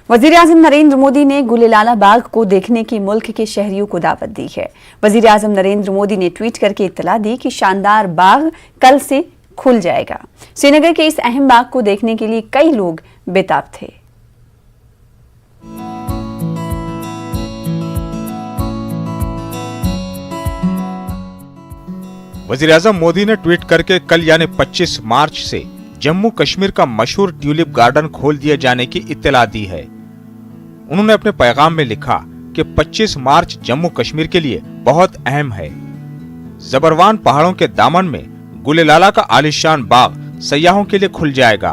वज़ीर-ए-आज़म नरेंद्र मोदी ने गुलेलाला बाग को देखने की मुल्क के शहरियों को दावत दी है। वज़ीर-ए-आज़म नरेंद्र मोदी ने ट्वीट करके इत्तला दी कि शानदार बाग कल से खुल जाएगा। श्रीनगर के इस अहम बाग को देखने के लिए कई लोग बेताब थे। वज़ीर-ए-आज़म मोदी ने ट्वीट करके कल यानी 25 मार्च से जम्मू कश्मीर का मशहूर ट्यूलिप गार्डन खोल दिए जाने की इत्तला दी है। उन्होंने अपने पैगाम में लिखा कि 25 मार्च जम्मू कश्मीर के लिए बहुत अहम है। जबरवान पहाड़ों के दामन में गुलेलाला का आलीशान बाग सयाहों के लिए खुल जाएगा।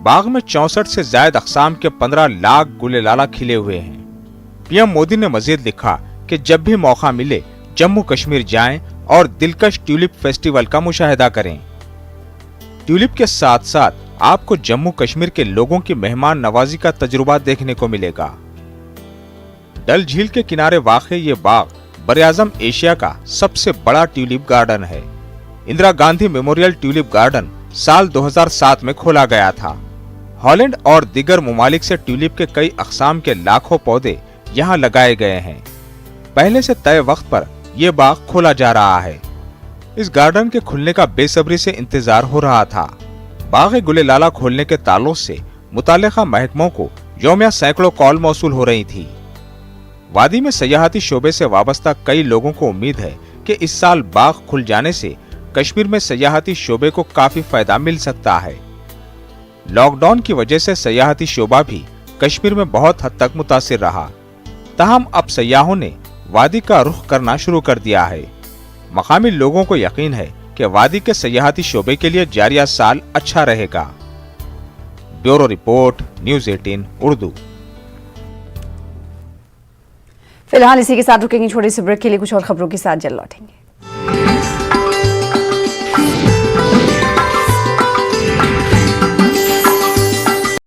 बाग में 64 से ज्यादा अक़साम के 15 लाख गुलेलाला खिले हुए हैं। पीएम मोदी ने मजीद लिखा कि जब भी मौका मिले जम्मू कश्मीर जाएं और दिलकश ट्यूलिप फेस्टिवल का मुशाहिदा करें। ट्यूलिप के साथ साथ आपको जम्मू कश्मीर के लोगों की मेहमान नवाजी का तजुर्बा देखने को मिलेगा। डल झील के किनारे वाक़े ये बाग बर-ए-आज़म एशिया का सबसे बड़ा ट्यूलिप गार्डन है। Indira Gandhi memorial tulip garden साल 2007 में खोला गया था। हॉलैंड और दीगर ममालिक से ट्यूलिप के कई अक़साम के लाखों पौधे यहाँ लगाए गए हैं। पहले से तय वक्त पर यह बाग खोला जा रहा है। इस गार्डन के खुलने का बेसब्री से इंतजार हो रहा था। बाग गुलेलाला खोलने के ताल्लुक से मुताल्लिका महकमों को यौमिया सैकड़ों कॉल मौसूल हो रही थी। वादी में सयाहती शोबे से वाबस्ता कई लोगों को उम्मीद है कि इस साल बाग खुल जाने से कश्मीर में सयाहती शोबे को काफी फायदा मिल सकता है। लॉकडाउन की वजह से सयाहती शोबा भी कश्मीर में बहुत हद तक मुतासिर रहा। ताहम अब सयाहों ने वादी का रुख करना शुरू कर दिया है। मकामी लोगों को यकीन है कि वादी के सयाहती शोबे के लिए जारिया साल अच्छा रहेगा। Bureau report, news 18 Urdu. फिलहाल इसी के साथ रुकेंगे छोटे से ब्रेक के लिए। कुछ और खबरों के साथ जल्द लौटेंगे।